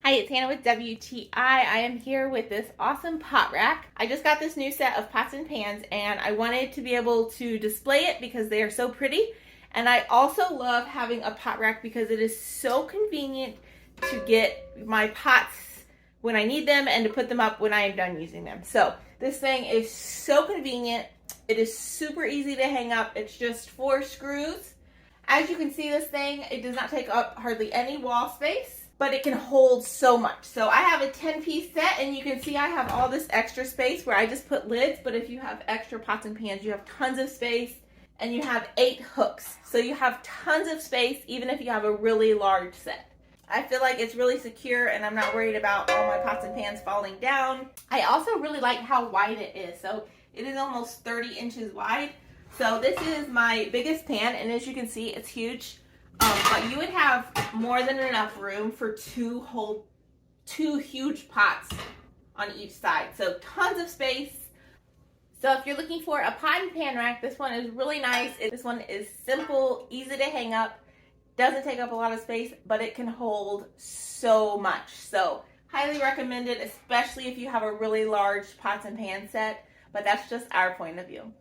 Hi, it's Hannah with WTI. I am here with this awesome pot rack. I just got this new set of pots and pans and I wanted to be able to display it because they are so pretty. And I also love having a pot rack because it is so convenient to get my pots when I need them and to put them up when I am done using them. So this thing is so convenient. It is super easy to hang up. It's just 4 screws. As you can see, this thing, it does not take up hardly any wall space, but it can hold so much. So I have a 10-piece set, and you can see I have all this extra space where I just put lids, but if you have extra pots and pans, you have tons of space, and you have 8 hooks. So you have tons of space, even if you have a really large set. I feel like it's really secure, and I'm not worried about all my pots and pans falling down. I also really like how wide it is. So it is almost 30 inches wide. So this is my biggest pan, and as you can see, it's huge. But you would have more than enough room for two huge pots on each side. So tons of space. So if you're looking for a pot and pan rack, this one is really nice. This one is simple, easy to hang up, doesn't take up a lot of space, but it can hold so much. So highly recommended, especially if you have a really large pots and pan set, but that's just our point of view.